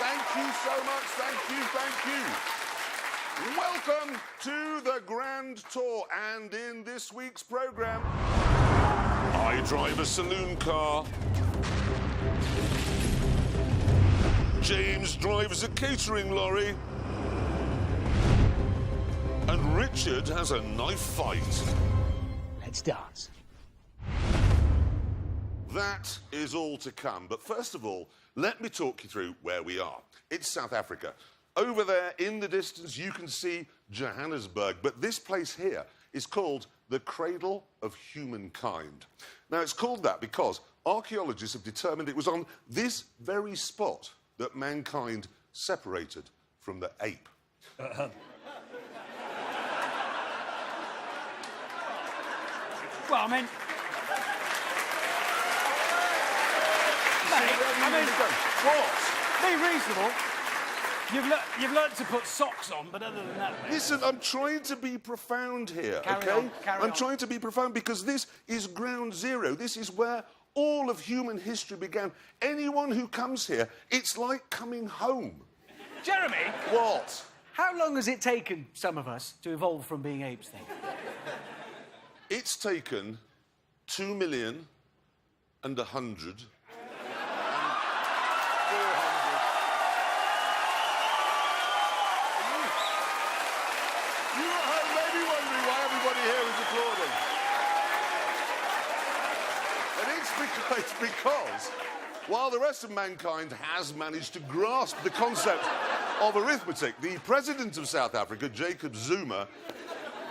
Thank you so much. Thank you. Welcome to the Grand Tour. And in this week's programme, I drive a saloon car. James drives a catering lorry. And Richard has a knife fight. Let's dance. That is all to come. But first of all, let me talk you through where we are. It's South Africa. Over there, in the distance, you can see Johannesburg. But this place here is called the Cradle of Humankind. Now, it's called that because archaeologists have determined it was on this very spot that mankind separated from the ape. Well, I mean... What? Be reasonable. You've learnt to put socks on, but other than that... Listen, I'm trying to be profound here, Carry OK? on. I'm trying to be profound because this is ground zero. This is where all of human history began. Anyone who comes here, it's like coming home. Jeremy? What? How long has it taken some of us to evolve from being apes, then? It's taken 2,100,400. You at home may be wondering why everybody here is applauding. And it's because, while the rest of mankind has managed to grasp the concept of arithmetic, the president of South Africa, Jacob Zuma,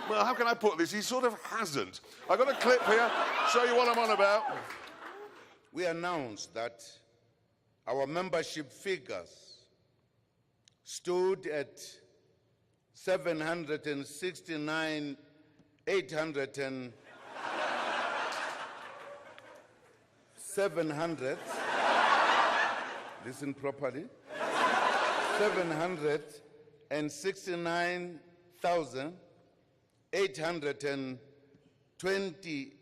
well, how can I put this? He sort of hasn't. I've got a clip here, show you what I'm on about. We announced that our membership figures stood at 700. Listen properly. 769,820.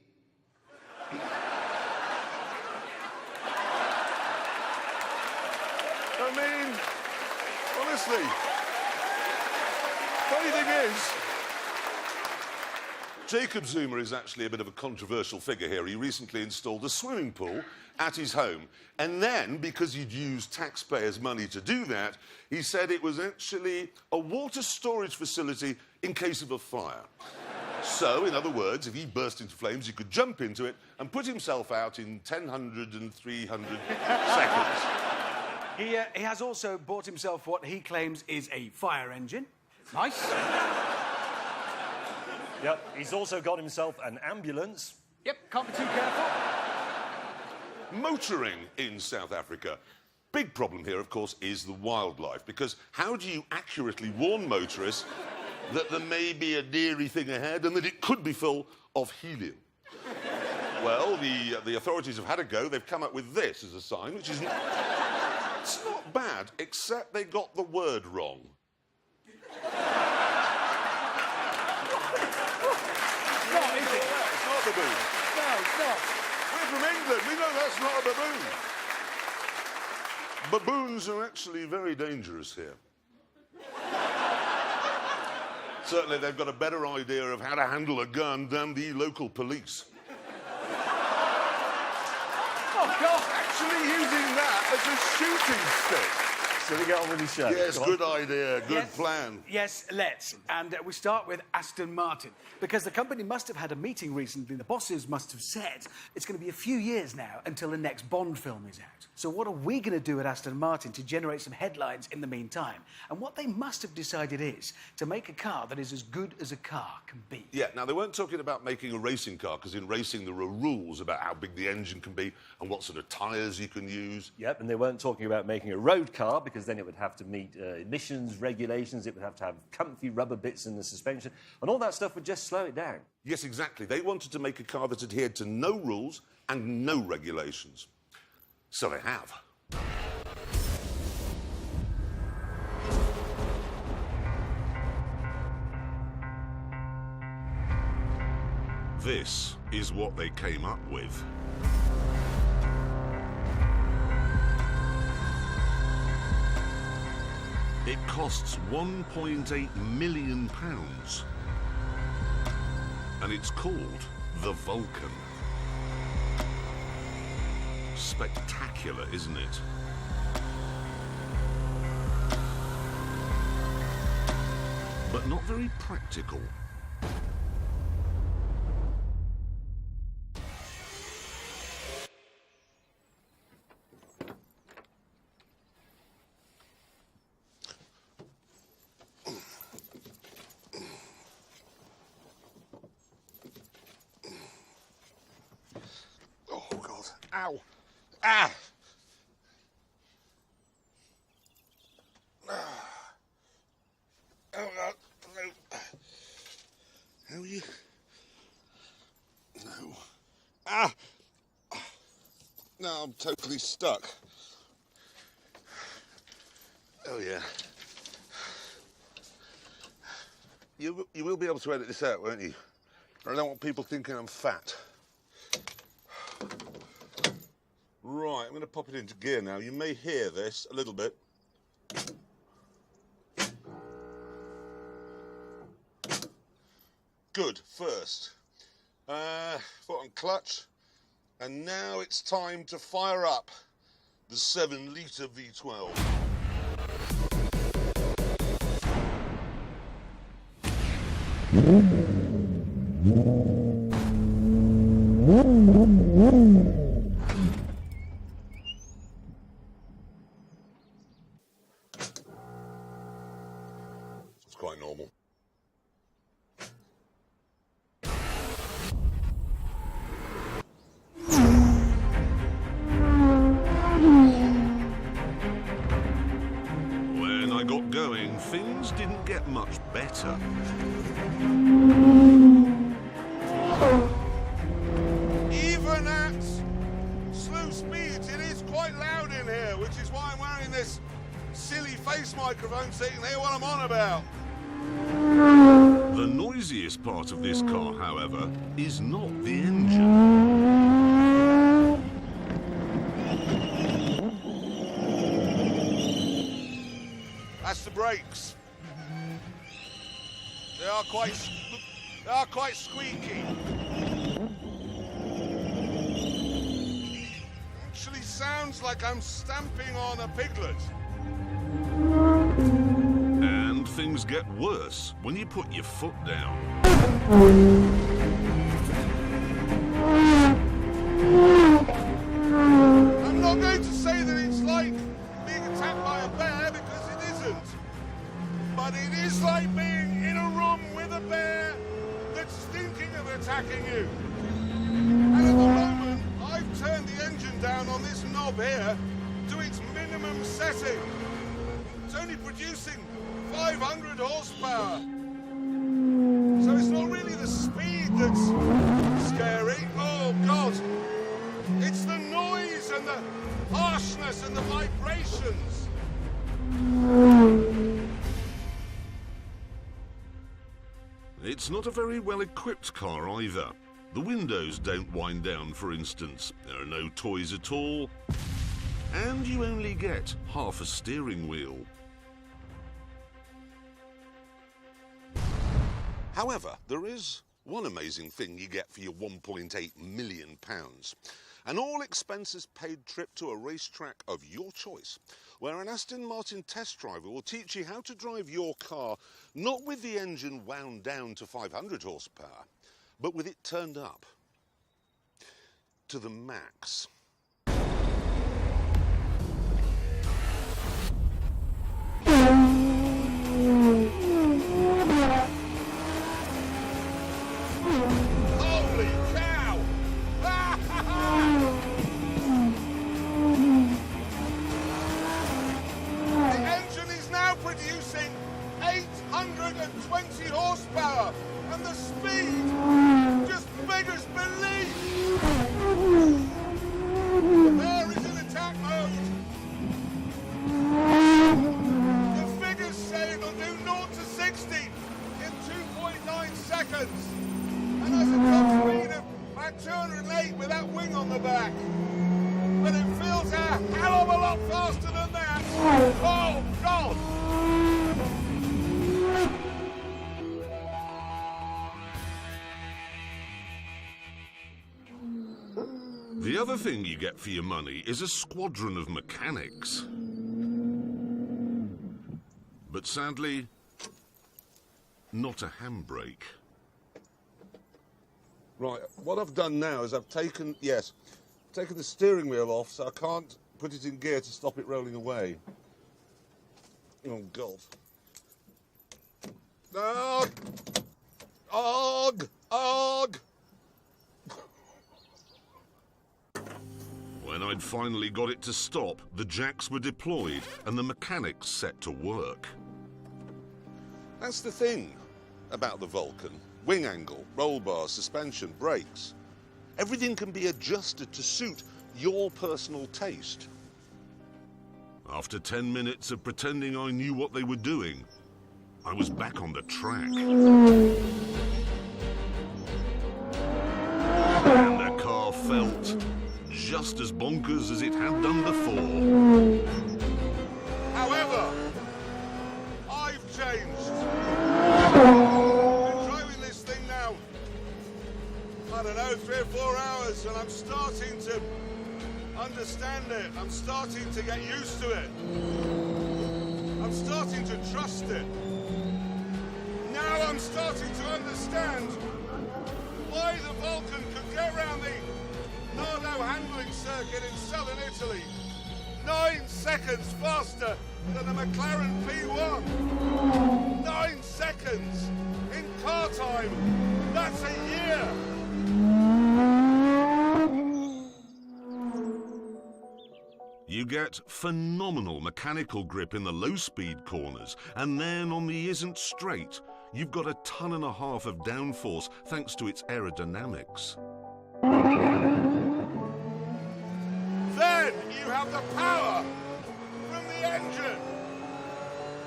I mean, honestly, funny thing is, Jacob Zuma is actually a bit of a controversial figure here. He recently installed a swimming pool at his home. And then, because he'd used taxpayers' money to do that, he said it was actually a water storage facility in case of a fire. So, in other words, if he burst into flames, he could jump into it and put himself out in 1,000 and 300 seconds. He has also bought himself what he claims is a fire engine. Nice. Yep, he's also got himself an ambulance. Yep, can't be too careful. Motoring in South Africa. Big problem here, of course, is the wildlife, because how do you accurately warn motorists that there may be a deery thing ahead and that it could be full of helium? Well, the authorities have had a go. They've come up with this as a sign, which is... It's not bad, except they got the word wrong. Not, is it? It's not a baboon. No, it's not. We're from England. We know that's not a baboon. Baboons are actually very dangerous here. Certainly, they've got a better idea of how to handle a gun than the local police. Oh, God. Actually using that as a shooting stick. So we get on with the show. Yes, Go on. good idea, good Yes. plan. Yes, let's. And we start with Aston Martin, because the company must have had a meeting recently. The bosses must have said it's going to be a few years now until the next Bond film is out. So what are we going to do at Aston Martin to generate some headlines in the meantime? And what they must have decided is to make a car that is as good as a car can be. Yeah, now, they weren't talking about making a racing car, because in racing there are rules about how big the engine can be and what sort of tyres you can use. Yep, and they weren't talking about making a road car, because then it would have to meet emissions regulations, it would have to have comfy rubber bits in the suspension, and all that stuff would just slow it down. Yes, exactly. They wanted to make a car that adhered to no rules and no regulations. So they have. This is what they came up with. It costs £1.8 million. And it's called the Vulcan. Spectacular, isn't it? But not very practical. Oh, God. Ow. Ah! Oh, God. No. How are you? No. Ah! No, I'm totally stuck. Oh, yeah. You will be able to edit this out, won't you? I don't want people thinking I'm fat. Right, I'm going to pop it into gear now. You may hear this a little bit. Good, first. Foot on clutch. And now it's time to fire up the 7-litre V12. It's quite normal. When I got going, things didn't get much better. Even at slow speeds, it is quite loud in here, which is why I'm wearing this silly face microphone so you can hear what I'm on about. The noisiest part of this car, however, is not the engine. That's the brakes. They are quite squeaky. Actually sounds like I'm stamping on a piglet. And things get worse when you put your foot down. I'm not going to say that it's like being attacked by a bear because it isn't. But it is like being in a room with a bear that's thinking of attacking you. And at the moment, I've turned the engine down on this knob here to its minimum setting. It's only producing 500 horsepower. So it's not really the speed that's scary. Oh, God. It's the noise and the harshness and the vibrations. It's not a very well-equipped car either. The windows don't wind down, for instance. There are no toys at all. And you only get half a steering wheel. However, there is one amazing thing you get for your £1.8 million. An all-expenses-paid trip to a racetrack of your choice, where an Aston Martin test driver will teach you how to drive your car, not with the engine wound down to 500 horsepower, but with it turned up to the max. Holy cow! The engine is now producing 820 horsepower, and the speed just beggars belief. The bear is in attack mode. The figures say it'll do 0 to 60 in 2.9 seconds, and has a top speed of about 208 with that wing on the back. But it feels a hell of a lot faster than that. Oh, God! The other thing you get for your money is a squadron of mechanics. But sadly, not a handbrake. Right, what I've done now is I've taken the steering wheel off so I can't put it in gear to stop it rolling away. Oh, God. Ugh! Ugh! Ugh! When I'd finally got it to stop, the jacks were deployed and the mechanics set to work. That's the thing about the Vulcan. Wing angle, roll bars, suspension, brakes. Everything can be adjusted to suit your personal taste. After 10 minutes of pretending I knew what they were doing, I was back on the track. And the car felt just as bonkers as it had done before. However, I've changed. I've been driving this thing now, I don't know, 3 or 4 hours, and I'm starting to understand it. I'm starting to get used to it. I'm starting to trust it. Now I'm starting to understand why the Vulcan could get around the Nardo handling circuit in southern Italy 9 seconds faster than a McLaren P1. 9 seconds in car time. That's a year. You get phenomenal mechanical grip in the low-speed corners, and then on the isn't straight, you've got 1.5 tons of downforce thanks to its aerodynamics. Then you have the power from the engine,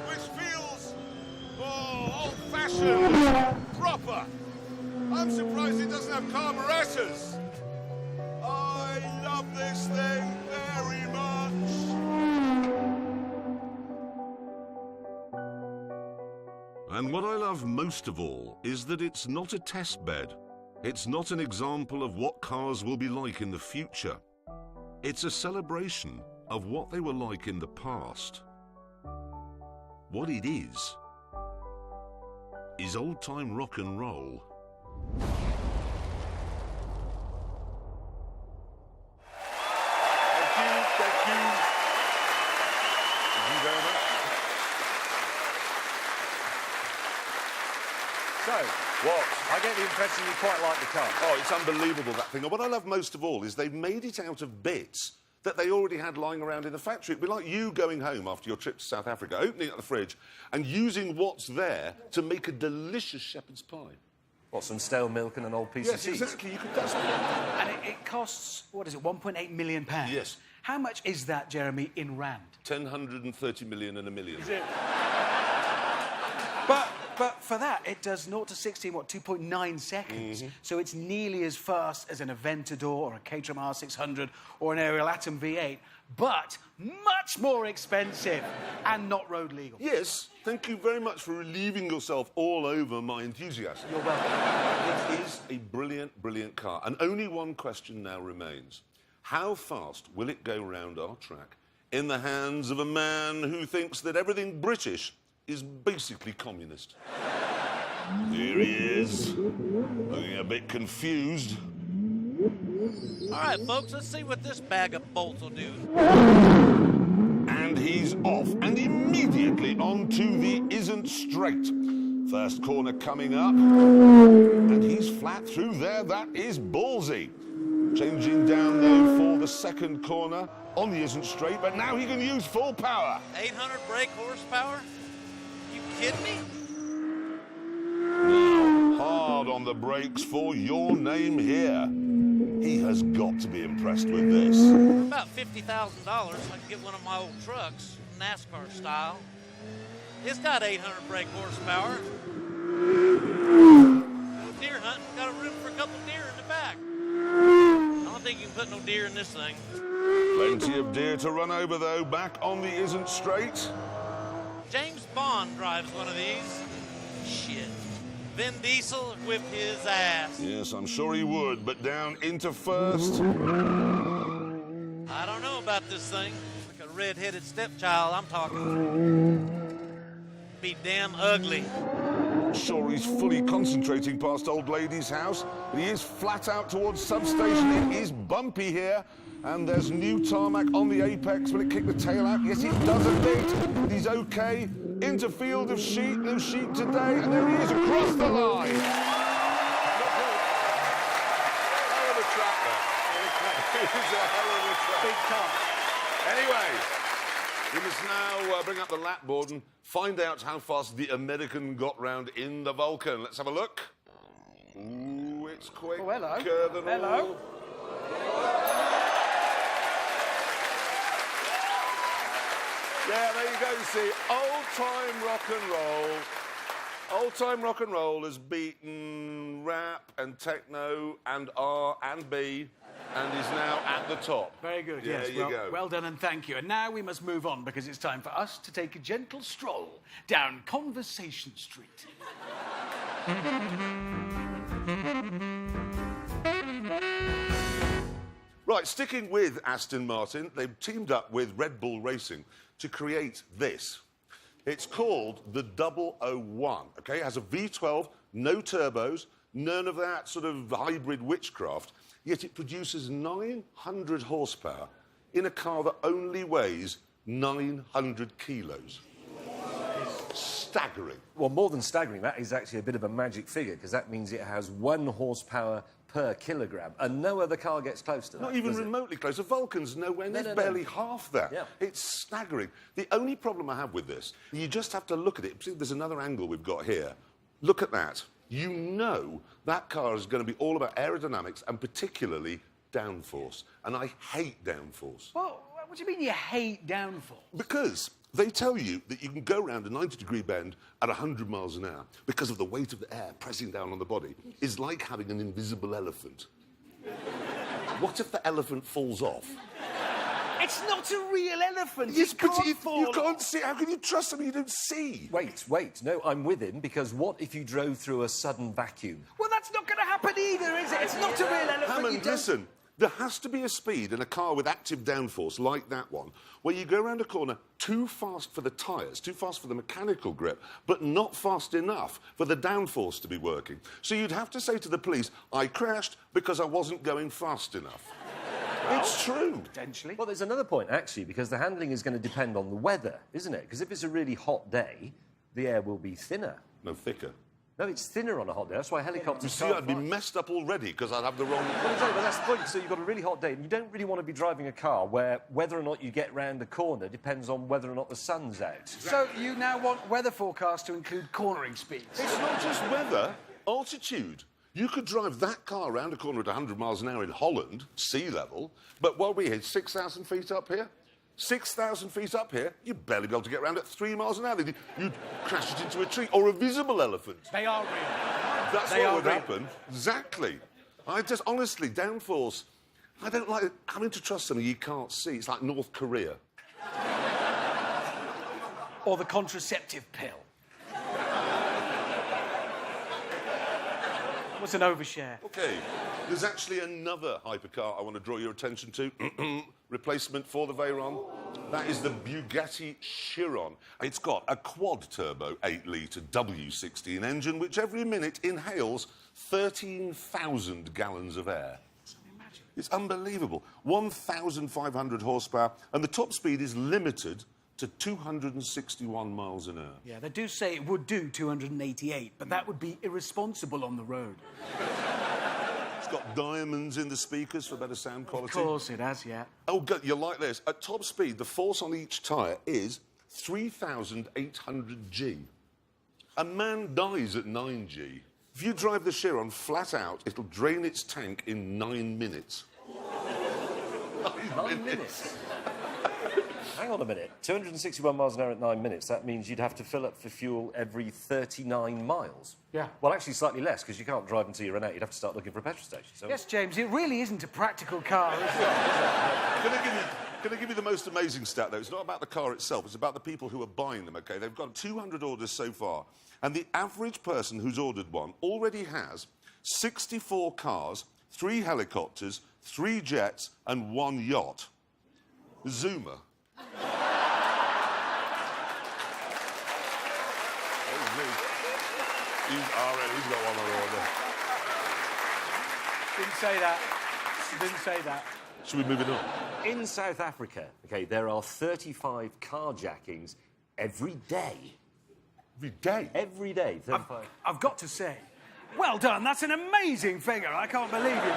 which feels old-fashioned, proper. I'm surprised it doesn't have carburetors. I love this thing very much. And what I love most of all is that it's not a test bed. It's not an example of what cars will be like in the future. It's a celebration of what they were like in the past. What it is old-time rock and roll. Thank you very much. So, what? I get the impression you quite like the car. Oh, it's unbelievable, that thing. And what I love most of all is they've made it out of bits that they already had lying around in the factory. It'd be like you going home after your trip to South Africa, opening up the fridge and using what's there to make a delicious shepherd's pie. What, some stale milk and an old piece of cheese? Yes, exactly. You could just... And it costs, what is it, £1.8 million? Yes. How much is that, Jeremy, in rand? 130 million and a million. Is it? But for that, it does 0 to 60 in, 2.9 seconds. So it's nearly as fast as an Aventador or a Caterham R600 or an Ariel Atom V8, but much more expensive and not road legal. Yes, thank you very much for relieving yourself all over my enthusiasm. You're welcome. It is a brilliant, brilliant car. And only one question now remains. How fast will it go round our track in the hands of a man who thinks that everything British is basically communist? Here he is, looking a bit confused. All right, folks, let's see what this bag of bolts will do. And he's off, and immediately onto the isn't straight. First corner coming up, and he's flat through there. That is ballsy. Changing down, though, for the second corner on the isn't straight, but now he can use full power. 800 brake horsepower? You kidding me? Now, hard on the brakes for your name here. He has got to be impressed with this. For about $50,000, I can get one of my old trucks, NASCAR style. It's got 800 brake horsepower. Deer hunting, got a room for a couple deer in the back. I don't think you can put no deer in this thing. Plenty of deer to run over, though, back on the isn't straight. James Bond drives one of these. Shit. Vin Diesel whip his ass. Yes, I'm sure he would, but down into first. about this thing. Like a red-headed stepchild, I'm talking. Be damn ugly. Sure, he's fully concentrating past old lady's house, but he is flat out towards substation. It is bumpy here, and there's new tarmac on the apex. Will it kick the tail out? Yes, it does a bit, but he's okay. Into field of sheep, no sheep today, and there he is across the line. Hell of a track there. It is a hell of a track. Big car. Anyway, we must now bring up the lap board and find out how fast the American got round in the Vulcan. Let's have a look. Ooh, it's quicker than all. Yeah, there you go, you see. Old-time rock and roll. Old-time rock and roll has beaten rap and techno and R and B and is now at the top. Very good, Yeah, yes. there you go. Well done and thank you. And now we must move on because it's time for us to take a gentle stroll down Conversation Street. Right, sticking with Aston Martin, they've teamed up with Red Bull Racing to create this. It's called the 001, OK? It has a V12, no turbos, none of that sort of hybrid witchcraft, yet it produces 900 horsepower in a car that only weighs 900 kilos. Staggering. Well, more than staggering, that is actually a bit of a magic figure, because that means it has 1 horsepower per kilogram, and no other car gets close to that. Not even remotely close. The Vulcan's nowhere near, No. barely half that. Yeah. It's staggering. The only problem I have with this, you just have to look at it. See, there's another angle we've got here. Look at that. You know that car is going to be all about aerodynamics and particularly downforce. And I hate downforce. Well, what do you mean you hate downforce? Because they tell you that you can go around a 90-degree bend at 100 miles an hour because of the weight of the air pressing down on the body. It's like having an invisible elephant. What if the elephant falls off? It's not a real elephant. Yes, It but can't you fall can't off. see. How can you trust something you don't see? Wait. No, I'm with him, because what if you drove through a sudden vacuum? Well, that's not going to happen either, is it? It's not a real elephant. You Hammond, don't- listen. There has to be a speed in a car with active downforce like that one, where you go around a corner too fast for the tyres, too fast for the mechanical grip, but not fast enough for the downforce to be working. So you'd have to say to the police, I crashed because I wasn't going fast enough. It's true. Potentially. Well, there's another point, actually, because the handling is going to depend on the weather, isn't it? Because if it's a really hot day, the air will be thinner. No, thicker. No, it's thinner on a hot day. That's why helicopters See, can't I'd be fly. messed up already because I'd have the wrong... Well, exactly, but that's the point. So you've got a really hot day, and you don't really want to be driving a car where whether or not you get round the corner depends on whether or not the sun's out. So you now want weather forecasts to include cornering speeds? It's not just weather, altitude. You could drive that car around a corner at 100 miles an hour in Holland, sea level, but what we hit 6,000 feet up here? 6,000 feet up here, you'd barely be able to get around at 3 miles an hour. You'd crash it into a tree or a visible elephant. They are real. That's They what are would real. happen. Exactly. I just, honestly, downforce, I don't like having to trust something you can't see. It's like North Korea. Or the contraceptive pill. What's an overshare? OK, there's actually another hypercar I want to draw your attention to. Replacement for the Veyron. That is the Bugatti Chiron. It's got a quad-turbo 8-litre W16 engine, which every minute inhales 13,000 gallons of air. It's unbelievable. 1,500 horsepower, and the top speed is limited to 261 miles an hour. Yeah, they do say it would do 288, but that would be irresponsible on the road. It's got diamonds in the speakers for better sound quality. Of course it has, yeah. Oh, good, you like this. At top speed, the force on each tyre is 3,800 G. A man dies at 9 G. If you drive the Chiron flat out, it'll drain its tank in 9 minutes. 9 minutes? Hang on a minute. 261 miles an hour at 9 minutes, that means you'd have to fill up for fuel every 39 miles. Yeah. Well, actually, slightly less, because you can't drive until you run out. You'd have to start looking for a petrol station. So... Yes, James, it really isn't a practical car, is it? Can I give you the most amazing stat, though? It's not about the car itself, it's about the people who are buying them, OK? They've got 200 orders so far, and the average person who's ordered one already has 64 cars, 3 helicopters, 3 jets, and 1 yacht. Zuma. He's got one on order. Didn't say that. Didn't say that. Should we move it on? In South Africa, OK, there are 35 carjackings every day. Every day? Every day, 35. I've got to say, well done. That's an amazing figure. I can't believe it.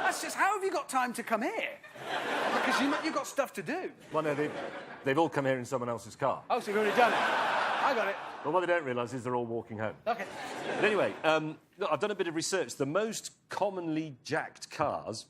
That's just, how have you got time to come here? Because you've got stuff to do. Well, no, they've all come here in someone else's car. Oh, so you've already done it. I got it. But what they don't realise is they're all walking home. OK. But anyway, look, I've done a bit of research. The most commonly carjacked cars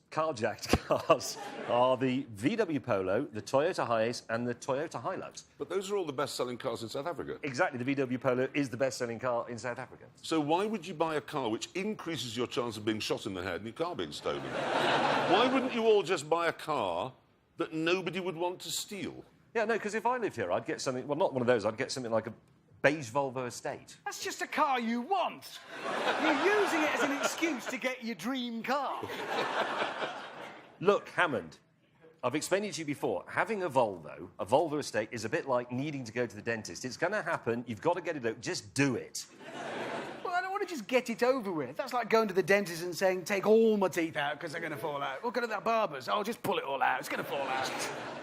are the VW Polo, the Toyota Hiace and the Toyota Hilux. But those are all the best-selling cars in South Africa. Exactly, the VW Polo is the best-selling car in South Africa. So why would you buy a car which increases your chance of being shot in the head and your car being stolen? Why wouldn't you all just buy a car that nobody would want to steal? Yeah, no, because if I lived here, I'd get something... Well, not one of those. I'd get something like a beige Volvo estate. That's just a car you want. You're using it as an excuse to get your dream car. Look, Hammond, I've explained it to you before. Having a Volvo estate, is a bit like needing to go to the dentist. It's going to happen. You've got to get it out. Just do it. Well, I don't want to just get it over with. That's like going to the dentist and saying, take all my teeth out because they're going to fall out. Or go to that barber's. Oh, just pull it all out. It's going to fall out.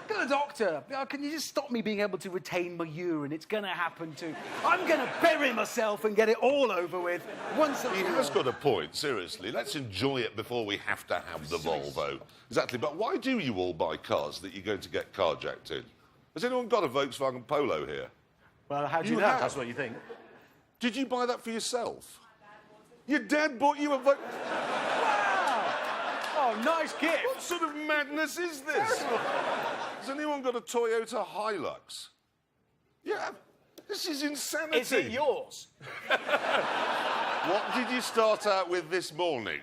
Go to the doctor. Oh, can you just stop me being able to retain my urine? It's going to happen too. I'm going to bury myself and get it all over with once and He for all. has got a point, seriously. Let's enjoy it before we have to have the Volvo. Exactly, but why do you all buy cars that you're going to get carjacked in? Has anyone got a Volkswagen Polo here? Well, how do You you know? have. That's what you think. Did you buy that for yourself? Your dad bought you a Volkswagen... Oh, nice gift. What sort of madness is this? Has anyone got a Toyota Hilux? Yeah, this is insanity. Is it yours? What did you start out with this morning?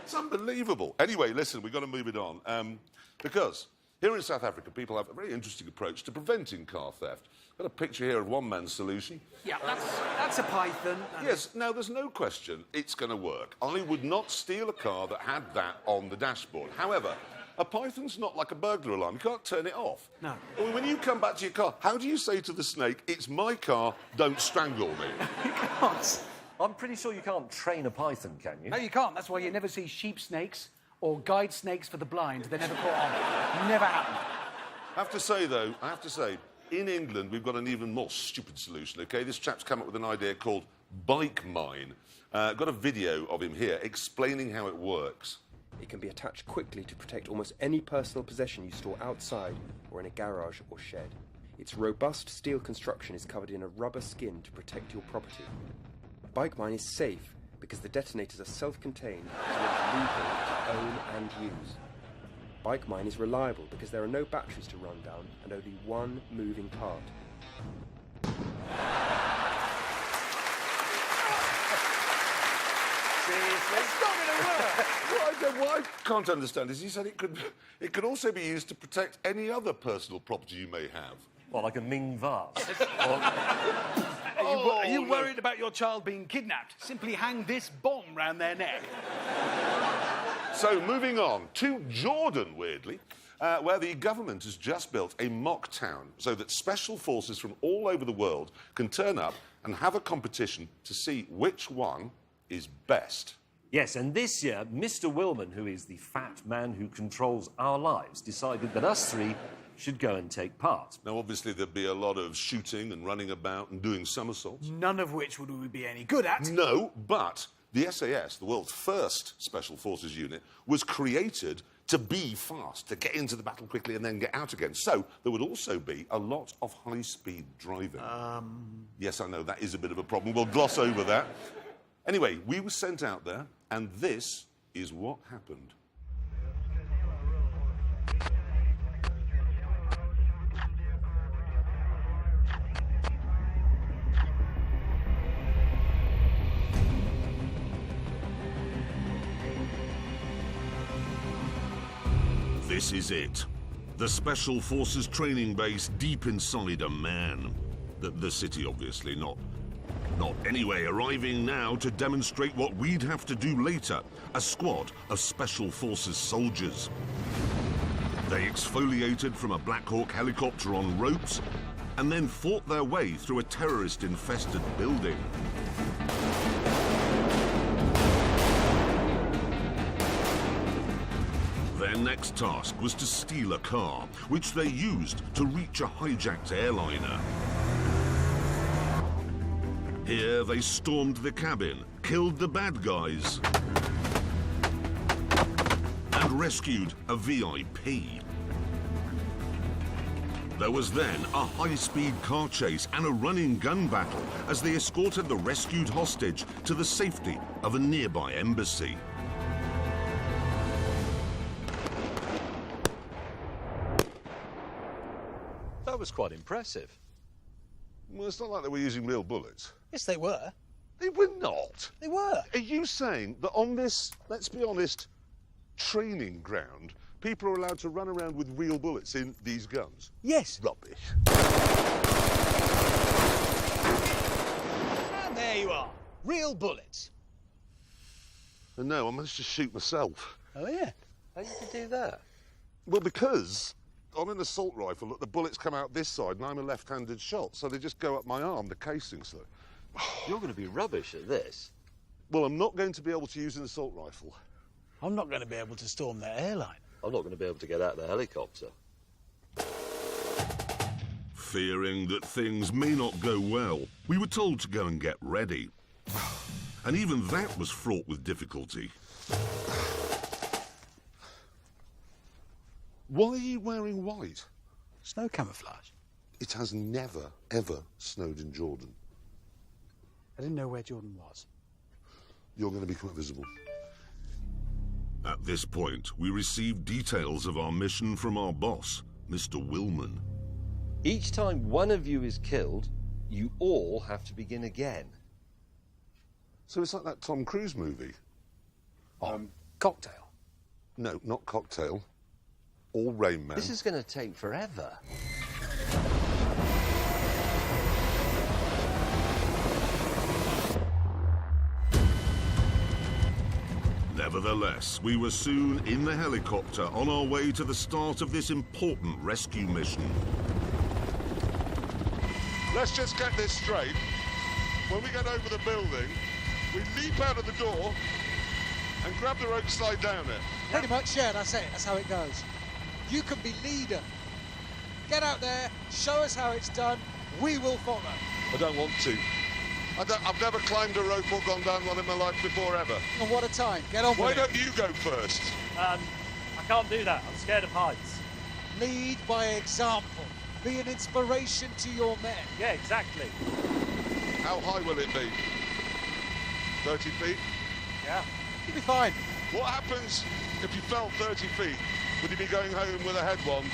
It's unbelievable. Anyway, listen, we've got to move it on. Because here in South Africa, people have a very interesting approach to preventing car theft. Got a picture here of one man's solution. Yeah, that's a python. Yes, now there's no question it's going to work. I would not steal a car that had that on the dashboard. However, a python's not like a burglar alarm. You can't turn it off. No. Well, when you come back to your car, how do you say to the snake, it's my car, don't strangle me? You can't. I'm pretty sure you can't train a python, can you? No, you can't. That's why you never see sheep snakes or guide snakes for the blind. They're never caught on. Never happen. I have to say, though, in England, we've got an even more stupid solution, OK? This chap's come up with an idea called Bike Mine. Got a video of him here explaining how it works. It can be attached quickly to protect almost any personal possession you store outside or in a garage or shed. Its robust steel construction is covered in a rubber skin to protect your property. Bike Mine is safe because the detonators are self-contained, so it's legal to own and use. Bike Mine is reliable because there are no batteries to run down and only one moving part. Seriously? It's not going to work. What I can't understand is he said it could also be used to protect any other personal property you may have. Well, like a Ming vase. Are you worried about your child being kidnapped? Simply hang this bomb round their neck. So, moving on to Jordan, weirdly, where the government has just built a mock town so that special forces from all over the world can turn up and have a competition to see which one is best. Yes, and this year, Mr. Willman, who is the fat man who controls our lives, decided that us three should go and take part. Now, obviously, there'd be a lot of shooting and running about and doing somersaults. None of which would we be any good at. No, but the SAS, the world's first Special Forces unit, was created to be fast, to get into the battle quickly and then get out again. So there would also be a lot of high-speed driving. Yes, I know, that is a bit of a problem. We'll gloss over that. Anyway, we were sent out there, and this is what happened. This is it. The Special Forces training base deep inside a man. The city, obviously, not anyway, arriving now to demonstrate what we'd have to do later. A squad of Special Forces soldiers. They exfoliated from a Black Hawk helicopter on ropes and then fought their way through a terrorist-infested building. Their next task was to steal a car, which they used to reach a hijacked airliner. Here they stormed the cabin, killed the bad guys, and rescued a VIP. There was then a high-speed car chase and a running gun battle as they escorted the rescued hostage to the safety of a nearby embassy. That was quite impressive. Well, it's not like they were using real bullets. Yes, they were. They were not. They were. Are you saying that on this, let's be honest, training ground, people are allowed to run around with real bullets in these guns? Yes. Rubbish. And there you are. Real bullets. And no, I managed to shoot myself. Oh, yeah. How did you do that? Well, because on an assault rifle, look, the bullets come out this side and I'm a left-handed shot, so they just go up my arm, the casings. You're going to be rubbish at this. Well, I'm not going to be able to use an assault rifle. I'm not going to be able to storm their airline. I'm not going to be able to get out of the helicopter. Fearing that things may not go well, we were told to go and get ready. And even that was fraught with difficulty. Why are you wearing white? Snow camouflage. It has never, ever snowed in Jordan. I didn't know where Jordan was. You're going to become invisible. At this point, we received details of our mission from our boss, Mr. Willman. Each time one of you is killed, you all have to begin again. So it's like that Tom Cruise movie. Cocktail. No, not Cocktail. Or Rain Man. This is going to take forever. Nevertheless, we were soon in the helicopter on our way to the start of this important rescue mission. Let's just get this straight. When we get over the building, we leap out of the door and grab the rope, slide down it. Pretty much, yeah, that's it. That's how it goes. You can be leader. Get out there, show us how it's done. We will follow. I don't want to. I've never climbed a rope or gone down one in my life before, ever. And what a time. Get on Why with it. don't you go first? I can't do that. I'm scared of heights. Lead by example. Be an inspiration to your men. Yeah, exactly. How high will it be? 30 feet? Yeah. You'll be fine. What happens if you fell 30 feet? Would you be going home with a head one?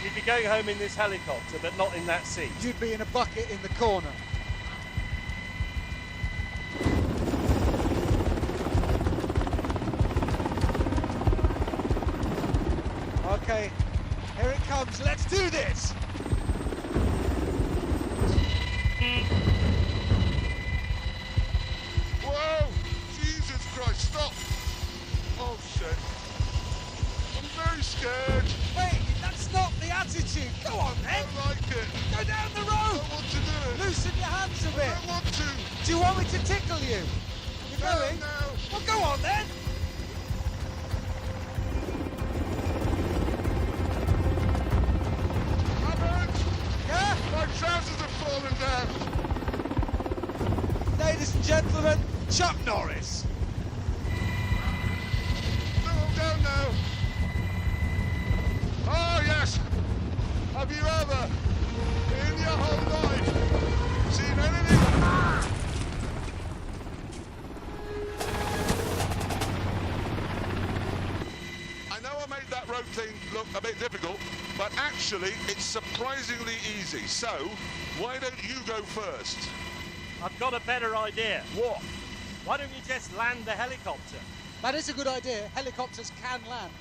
You'd be going home in this helicopter, but not in that seat. You'd be in a bucket in the corner. Okay, here it comes. Let's do this. Whoa! Jesus Christ, stop! Oh, shit. I'm very scared. Hey, that's not the attitude. Go on, I then. don't like it. Go down the I road. don't want to do it. Loosen your hands a I bit. don't want to. Do you want me to tickle you? You No, going? no. Well, go on then. Robert! Yeah? My trousers have fallen down. Ladies and gentlemen, Chuck Norris. No, I'm down now. Oh, yes. Have you ever, in your whole life, seen anything? I know I made that rope thing look a bit difficult, but actually it's surprisingly easy. So, why don't you go first? I've got a better idea. What? Why don't you just land the helicopter? That is a good idea. Helicopters can land.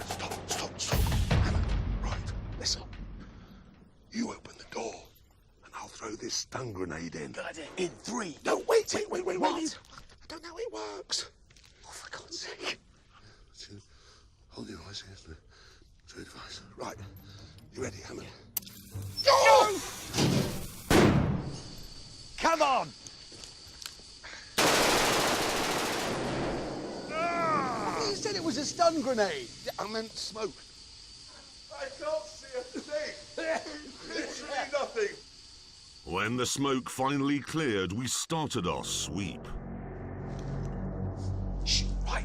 Stop. throw this stun grenade in. Good idea. In 3. No, wait. What? I don't know how it works. Oh, for God's sake. Hold your eyes against the true device. Right. You ready, Hammond? Go! Come on! You said it was a stun grenade. I meant smoke. I can't see a thing. Literally nothing. When the smoke finally cleared, we started our sweep. Shh, right.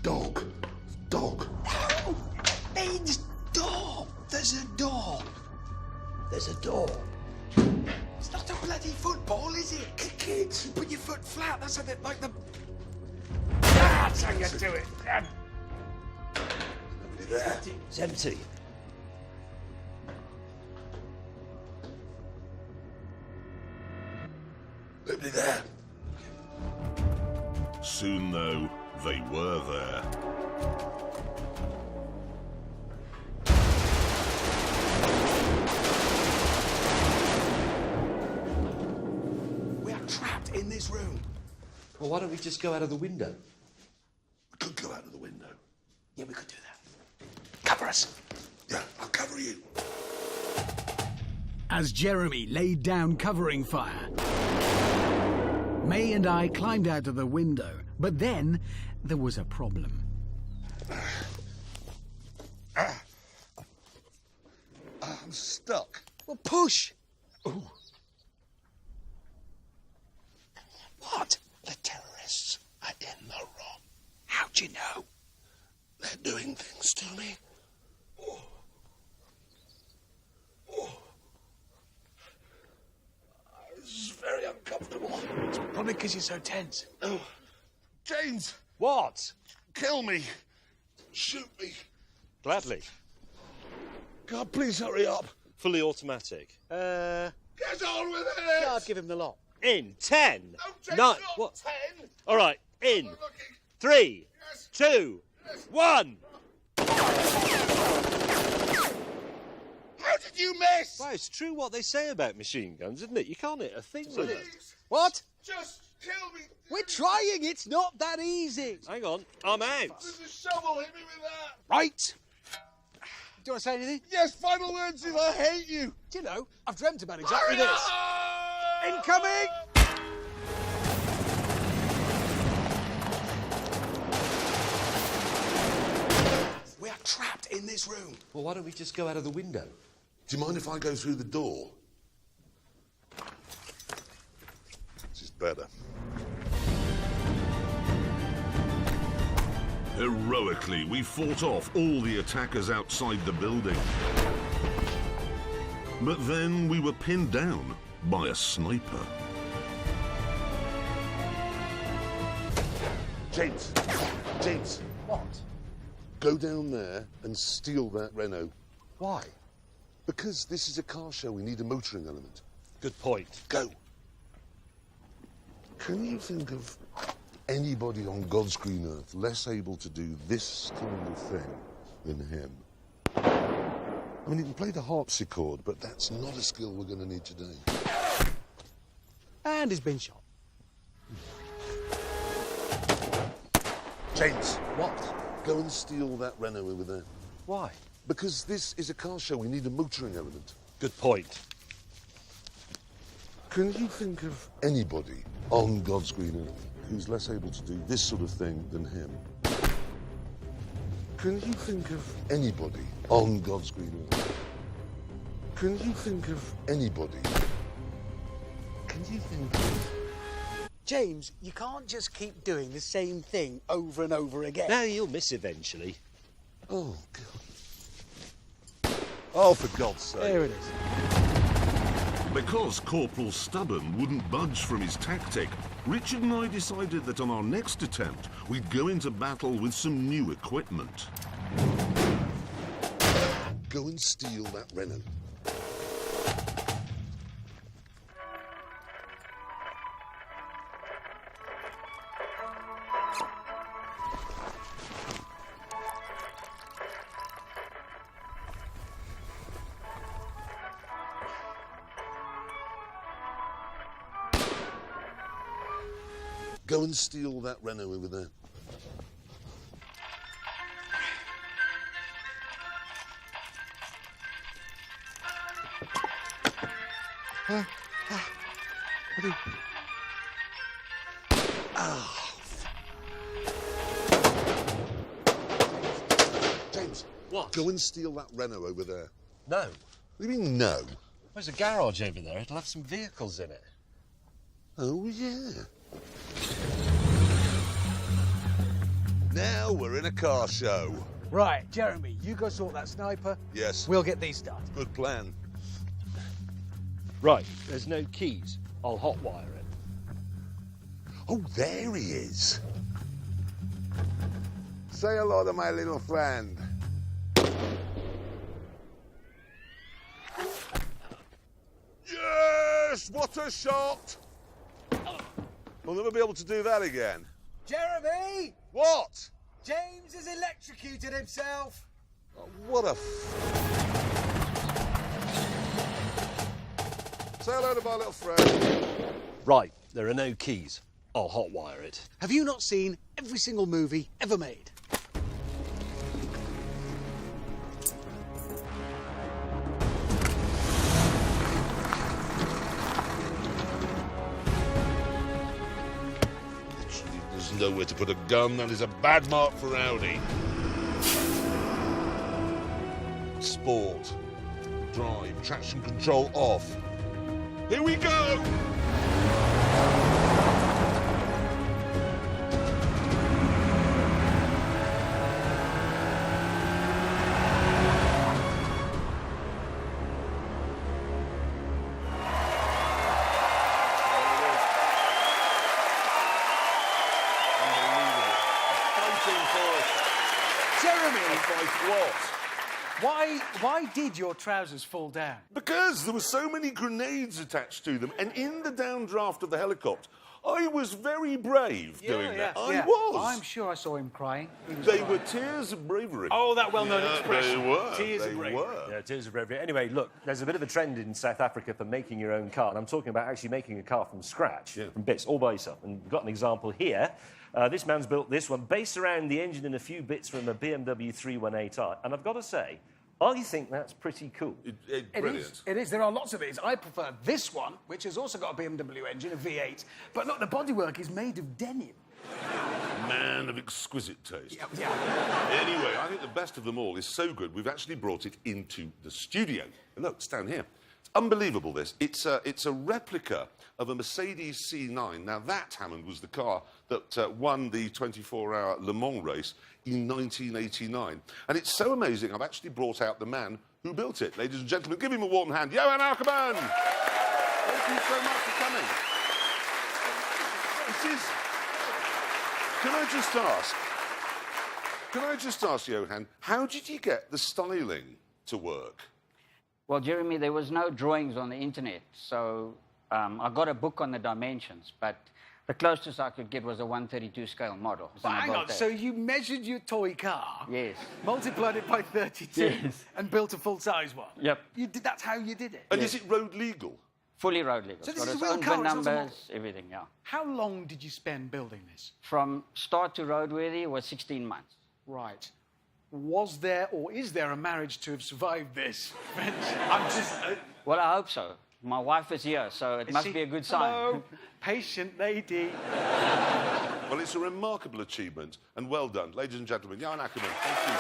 Dog. No! Means door. There's a door. There's a door. It's not a bloody football, is it? Kids, put your foot flat. That's how they like the. That's how you do it. Nobody there. It's empty. Nobody there. Soon, though, they were there. We are trapped in this room. Well, why don't we just go out of the window? We could go out of the window. Yeah, we could do that. Cover us. Yeah, I'll cover you. As Jeremy laid down covering fire, May and I climbed out of the window, but then there was a problem. I'm stuck. Well, push. Ooh. What? The terrorists are in the room. How'd you know? They're doing things to me. This is very uncomfortable. It's probably because you're so tense. Oh. James, What? kill me. Shoot me. Gladly. God, please hurry up. Fully automatic. Get on with it. I'd give him the lot. In 10. No, James, 9. not What? 10. All right. In I'm looking. 3, Yes. 2, 1. How did you miss? Well, it's true what they say about machine guns, isn't it? You can't hit a thing with it. Please, What? just kill me. We're trying. It's not that easy. Hang on. I'm out. There's a shovel. Hit me with that. Right. Do you want to say anything? Yes, final words is I hate you. Do you know, I've dreamt about exactly Hurry this. up! Incoming! We are trapped in this room. Well, why don't we just go out of the window? Do you mind if I go through the door? This is better. Heroically, we fought off all the attackers outside the building. But then we were pinned down by a sniper. James! What? Go down there and steal that Renault. Why? Because this is a car show, we need a motoring element. Good point. Go. Can you think of anybody on God's green earth less able to do this kind of thing than him? I mean, he can play the harpsichord, but that's not a skill we're going to need today. And he's been shot. James, What? go and steal that Renault over there. Why? Because this is a car show, we need a motoring element. Good point. Can you think of anybody on God's green earth who's less able to do this sort of thing than him? Can you think of anybody on God's green earth? Can you think of anybody? Can you think of... James, you can't just keep doing the same thing over and over again. No, you'll miss eventually. Oh, God. Oh, for God's sake. There it is. Because Corporal Stubborn wouldn't budge from his tactic, Richard and I decided that on our next attempt, we'd go into battle with some new equipment. Go and steal that Renault. Go and steal that Renault over there. James. What? Go and steal that Renault over there. No. What do you mean, no? There's a garage over there. It'll have some vehicles in it. Oh, yeah. Now we're in a car show. Right, Jeremy, you go sort that sniper. Yes. We'll get these started. Good plan. Right, there's no keys. I'll hotwire it. Oh, there he is. Say hello to my little friend. Yes! What a shot! I'll never be able to do that again. Jeremy! What? James has electrocuted himself. Oh, what a... Say hello to my little friend. Right, there are no keys. I'll hotwire it. Have you not seen every single movie ever made? There's nowhere to put a gun. That is a bad mark for Audi. Sport. Drive. Traction control off. Here we go! Why did your trousers fall down? Because there were so many grenades attached to them, and in the downdraft of the helicopter, I was very brave doing that. I was. I'm sure I saw him crying. They were tears of bravery. Oh, that well-known expression. They were. Tears of bravery. Yeah, tears of bravery. Anyway, look, there's a bit of a trend in South Africa for making your own car, and I'm talking about actually making a car from scratch, from bits, all by yourself. And we've got an example here. This man's built this one, based around the engine and a few bits from a BMW 318i. And I've got to say, I think that's pretty cool. Brilliant. It is. There are lots of these. I prefer this one, which has also got a BMW engine, a V8. But look, the bodywork is made of denim. Man of exquisite taste. Yeah. Anyway, I think the best of them all is so good, we've actually brought it into the studio. Look, it's down here. It's unbelievable, this. It's a replica of a Mercedes C9. Now, that, Hammond, was the car that won the 24-hour Le Mans race in 1989. And it's so amazing, I've actually brought out the man who built it. Ladies and gentlemen, give him a warm hand. Johan Ackerman! Thank you so much for coming. This is... Can I just ask, Johan, how did you get the styling to work? Well, Jeremy, there was no drawings on the internet, so I got a book on the dimensions, but the closest I could get was a 132 scale model. Hang on, so you measured your toy car, yes, multiplied it by 32, yes, and built a full-size one? Yep. That's how you did it? And is it road legal? Fully road legal. So this got is its a real own car, VIN it's not a model? numbers, everything, yeah. How long did you spend building this? From start to roadworthy was 16 months. Right. Was there or is there a marriage to have survived this? I'm just... Well, I hope so. My wife is here, so it must be a good sign. Hello, patient lady. Well, it's a remarkable achievement, and well done. Ladies and gentlemen, Johan Ackerman, thank you.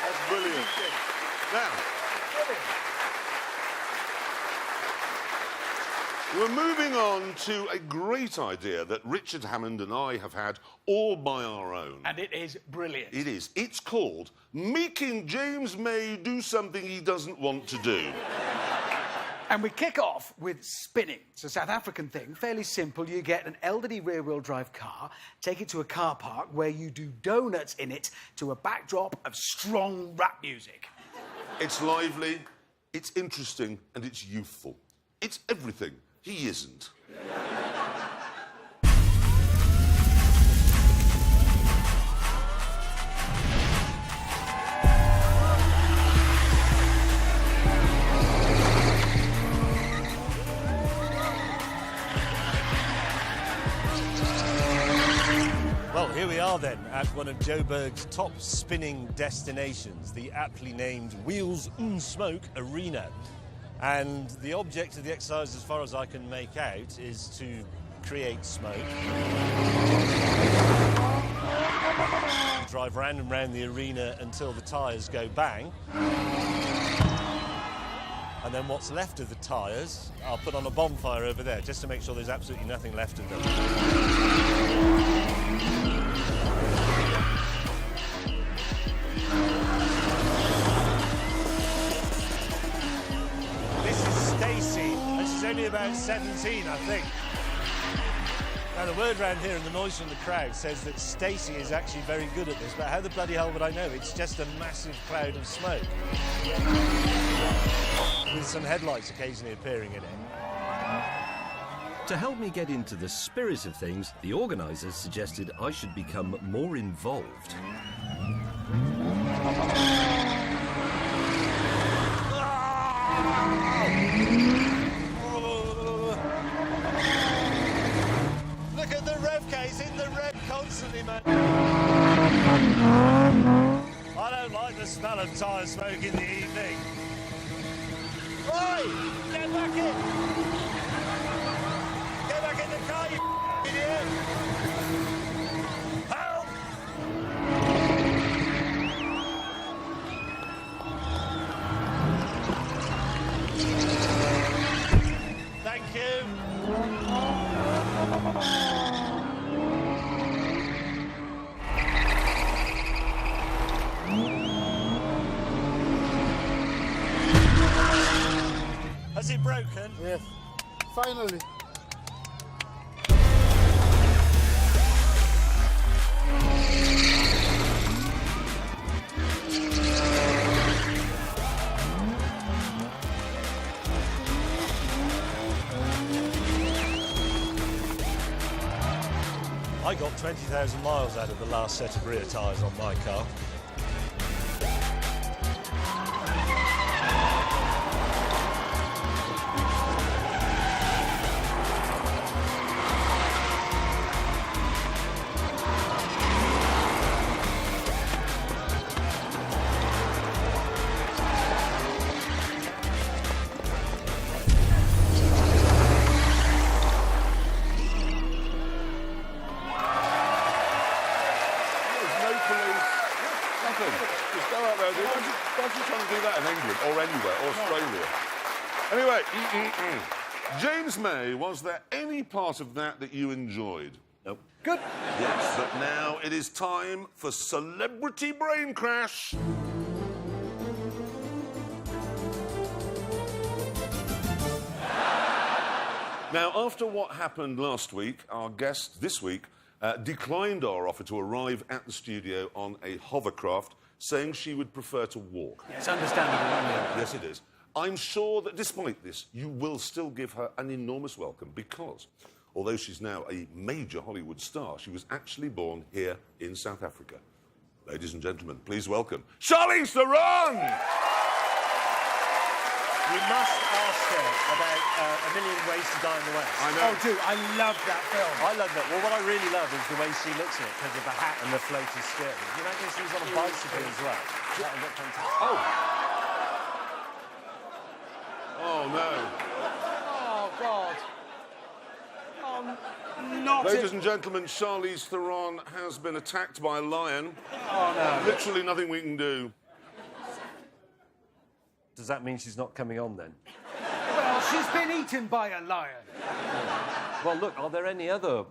That's brilliant. Now, we're moving on to a great idea that Richard Hammond and I have had all by our own. And it is brilliant. It is. It's called Making James May Do Something He Doesn't Want to Do. And we kick off with spinning. It's a South African thing, fairly simple. You get an elderly rear-wheel drive car, take it to a car park where you do donuts in it to a backdrop of strong rap music. It's lively, it's interesting, and it's youthful. It's everything he isn't. Well, here we are then at one of Joburg's top spinning destinations, the aptly named Wheels and Smoke Arena. And the object of the exercise, as far as I can make out, is to create smoke. Drive round and round the arena until the tyres go bang. And then what's left of the tyres, I'll put on a bonfire over there, just to make sure there's absolutely nothing left of them. This is Stacey, and she's only about 17, I think. Now, the word round here and the noise from the crowd says that Stacey is actually very good at this, but how the bloody hell would I know? It's just a massive cloud of smoke, with some headlights occasionally appearing in it. To help me get into the spirit of things, the organisers suggested I should become more involved. Look at the rev case in the red constantly, man. I don't like the smell of tyre smoke in the evening. Oi! Get back in! Get back in the car, you idiot! Help! Thank you. Has it broken? Yes. Finally. I got 20,000 miles out of the last set of rear tyres on my car. Anyway, James May, was there any part of that that you enjoyed? Nope. Good. Yes, but now it is time for Celebrity Brain Crash. Now, after what happened last week, our guest this week declined our offer to arrive at the studio on a hovercraft, saying she would prefer to walk. It's understandable, isn't it? Yes, it is. I'm sure that despite this, you will still give her an enormous welcome because, although she's now a major Hollywood star, she was actually born here in South Africa. Ladies and gentlemen, please welcome Charlize Theron! You must ask her about A Million Ways to Die in the West. I know. Oh, dude, I love that film. I love that. Well, what I really love is the way she looks at it because of the hat and the floaty skirt. You imagine she was on a bicycle as well. That would look fantastic. Oh, no. Oh, God. Not Ladies and gentlemen, Charlize Theron has been attacked by a lion. Oh, no. Literally nothing we can do. Does that mean she's not coming on then? Well, she's been eaten by a lion. Well, look, are there any other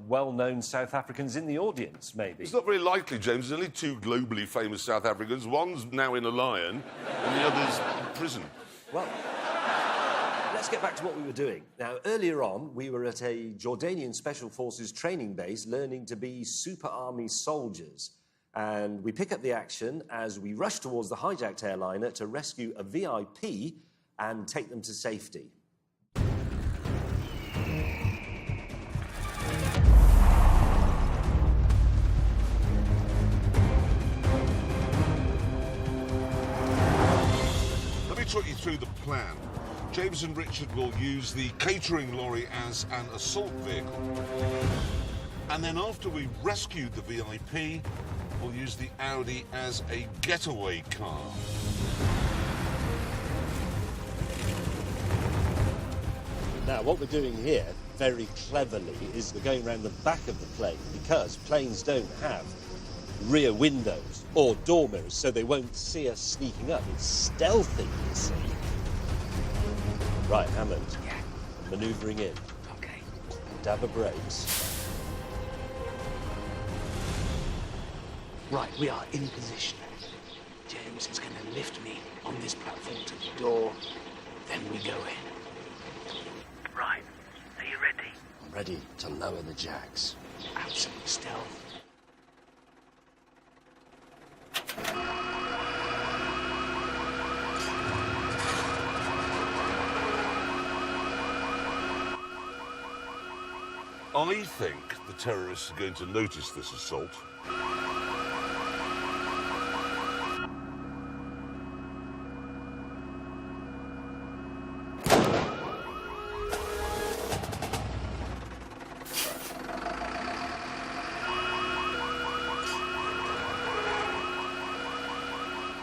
well-known South Africans in the audience, maybe? It's not very likely, James. There's only two globally famous South Africans. One's now in a lion, and the other's in prison. Well, let's get back to what we were doing. Now, earlier on, we were at a Jordanian Special Forces training base learning to be Super Army soldiers. And we pick up the action as we rush towards the hijacked airliner to rescue a VIP and take them to safety. Let me talk you through the plan. James and Richard will use the catering lorry as an assault vehicle. And then after we've rescued the VIP, we'll use the Audi as a getaway car. Now, what we're doing here, very cleverly, is we're going around the back of the plane because planes don't have rear windows or door mirrors, so they won't see us sneaking up. It's stealthy, you see. Right, Hammond. Yeah. Manoeuvring in. Okay. Dab of brakes. Right, we are in position. James is going to lift me on this platform to the door, then we go in. Right, are you ready? I'm ready to lower the jacks. Absolute stealth. I think the terrorists are going to notice this assault.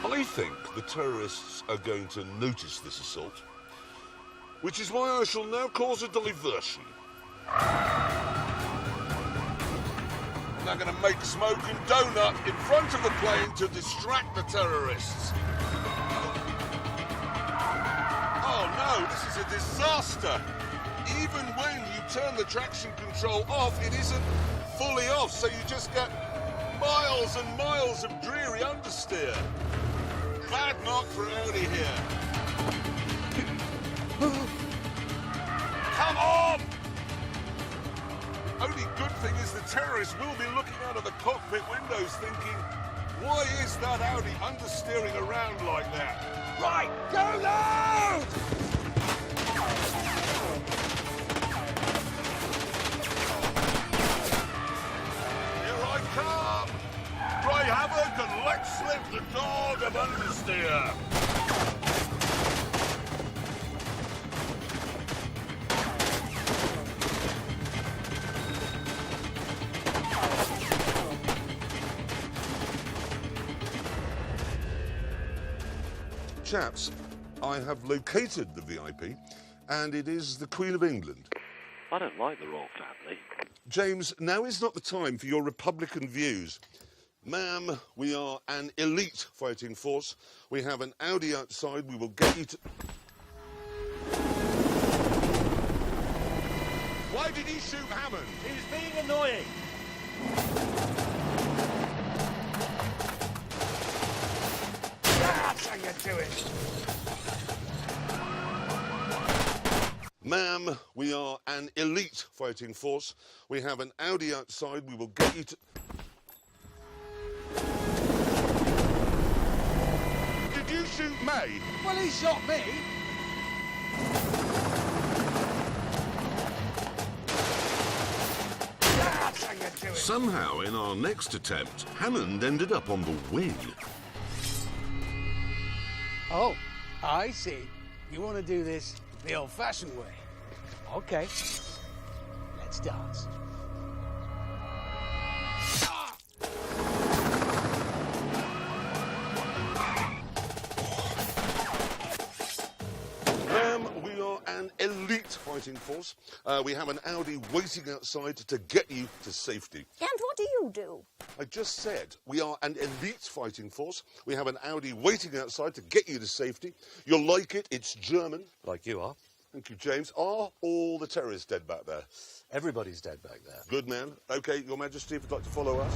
I think the terrorists are going to notice this assault, which is why I shall now cause a diversion. They're going to make smoke and donut in front of the plane to distract the terrorists. Oh no, this is a disaster. Even when you turn the traction control off, it isn't fully off, so you just get miles and miles of dreary understeer. Bad knock for Audi here. Come on! Only good thing is the terrorists will be looking out of the cockpit windows thinking, why is that Audi understeering around like that? Right, go loud! Here I come! Cry havoc and let slip the dog of understeer! Chaps, I have located the VIP, and it is the Queen of England. I don't like the royal family. James, now is not the time for your Republican views. Ma'am, we are an elite fighting force. We have an Audi outside. We will get you to... Why did he shoot Hammond? He's being annoying. That's how you do it. Ma'am, we are an elite fighting force. We have an Audi outside. We will get you to... Did you shoot May? Well, he shot me. That's how you do it. Somehow, in our next attempt, Hammond ended up on the wing. Oh, I see. You want to do this the old-fashioned way. Okay, let's dance. Ma'am, we are an elite fighting force. We have an Audi waiting outside to get you to safety. And what do you do? I just said we are an elite fighting force. We have an Audi waiting outside to get you to safety. You'll like it. It's German. Like you are. Thank you, James. Are all the terrorists dead back there? Everybody's dead back there. Good man. OK, Your Majesty, if you'd like to follow us.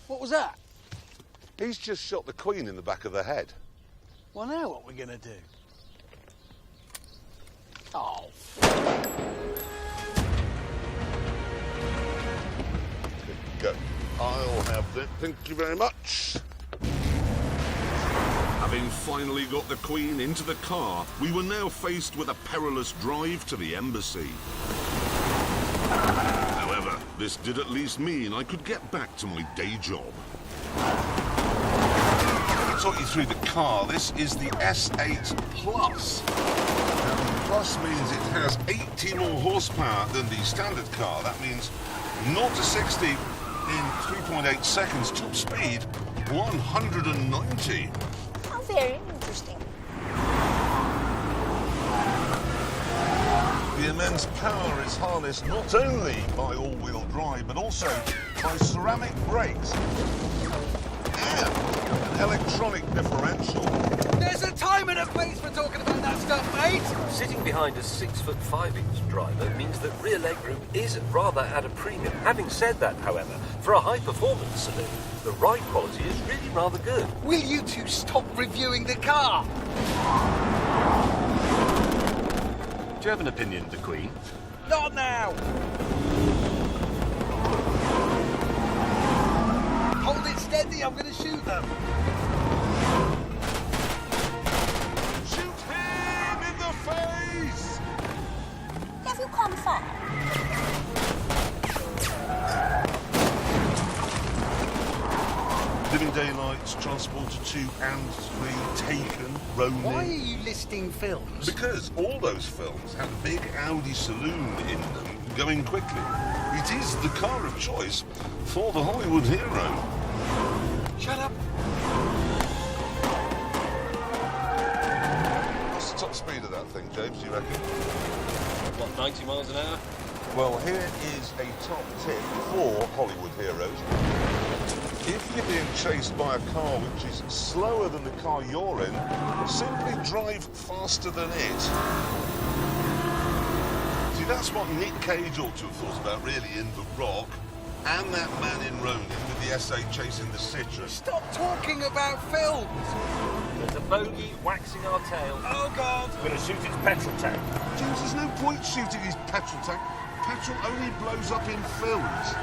What was that? He's just shot the Queen in the back of the head. Well, now what we're going to do? Oh. Go. I'll have that. Thank you very much. Having finally got the Queen into the car, we were now faced with a perilous drive to the embassy. However, this did at least mean I could get back to my day job. talk you through the car. This is the S8 Plus. Now, the Plus means it has 80 more horsepower than the standard car. That means 0 to 60 in 3.8 seconds. Top speed, 190. How very interesting. The immense power is harnessed not only by all-wheel drive, but also by ceramic brakes and an electronic differential. There's a time and a place for talking about that stuff, mate. Sitting behind a 6'5" driver means that rear leg room is rather at a premium. Having said that, however, for a high-performance saloon, the ride quality is really rather good. Will you two stop reviewing the car? Do you have an opinion, the Queen? Not now. Hold it steady, I'm going to shoot them. Shoot him in the face! Have you come far? Living Daylights, Transporter 2 and 3, Taken, Ronin. Why are you listing films? Because all those films had a big Audi saloon in them, going quickly. It is the car of choice for the Hollywood hero. Shut up. What's the top speed of that thing, James, do you reckon? What, 90 miles an hour? Well, here is a top tip for Hollywood heroes. If you're being chased by a car which is slower than the car you're in, simply drive faster than it. See, that's what Nick Cage ought to have thought about, really, in The Rock, and that man in Ronin with the S8 chasing the Citroen. Stop talking about films. There's a bogey waxing our tail. Oh, God. We're going to shoot its petrol tank. James, there's no point shooting his petrol tank. Petrol only blows up in films.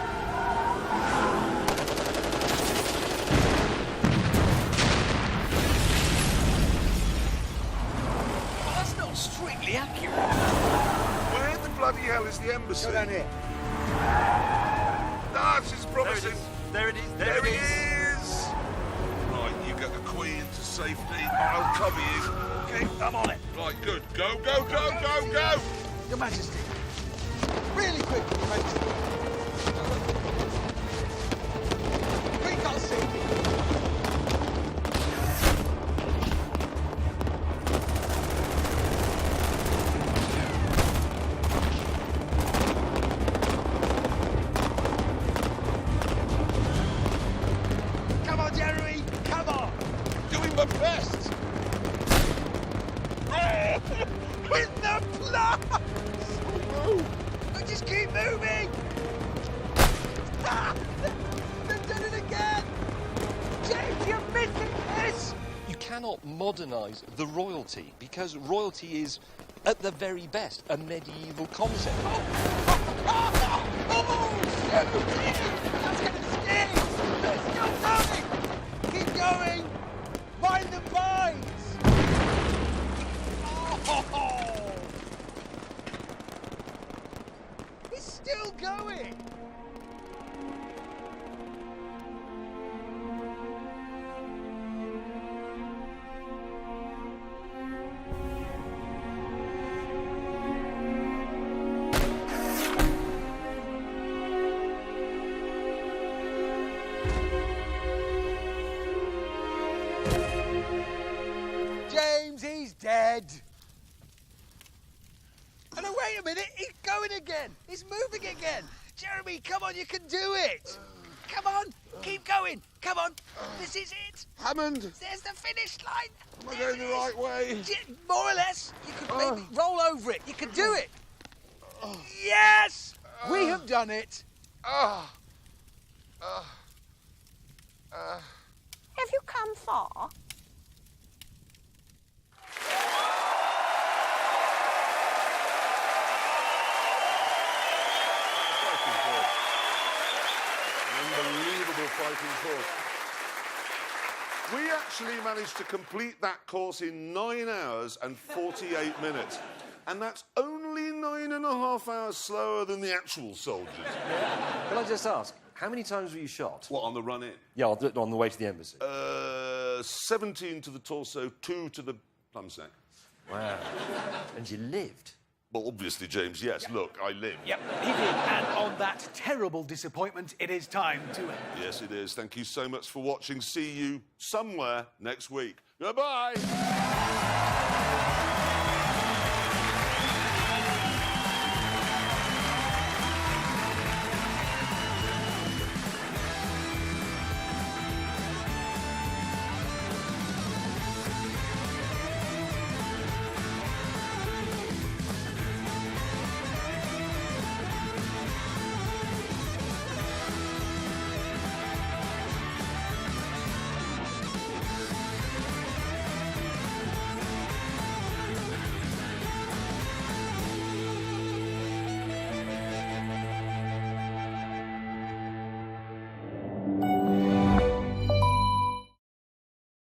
That's not strictly accurate. Where the bloody hell is the embassy? Go down here. Ah, this is promising. There it is. There it is. Right, you get the Queen to safety. I'll cover you. Okay, I'm on it. Right, good. Go, go, go, go, go. Your Majesty. Really quick, Your Majesty. We can't see. Come on, Jeremy. Come on. Doing my best. In the plus! Just keep moving! Ah! They've done it again! James, you're missing this! You cannot modernise the royalty because royalty is, at the very best, a medieval concept. Oh, shit! That's getting scary! Let's go going! Keep going! Mind the vines! Oh! It's still going! James, he's dead. Oh, no, wait a minute. He's going again. He's moving again. Jeremy, come on, you can do it. Come on, keep going. Come on, this is it. Hammond. There's the finish line. Am I going the right way? More or less. You could maybe roll over it. You can do it. Yes! We have done it. Have you come far? Unbelievable fighting force. We actually managed to complete that course in 9 hours and 48 minutes. And that's only 9.5 hours slower than the actual soldiers. Can I just ask, how many times were you shot? What, on the run in? Yeah, on the way to the embassy. 17 to the torso, 2 to the plum sack. Wow. And you lived? Well, obviously, James, yes. Look, I lived. Yep, he did. And on that terrible disappointment, it is time to end. Yes, it is. Thank you so much for watching. See you somewhere next week. Goodbye.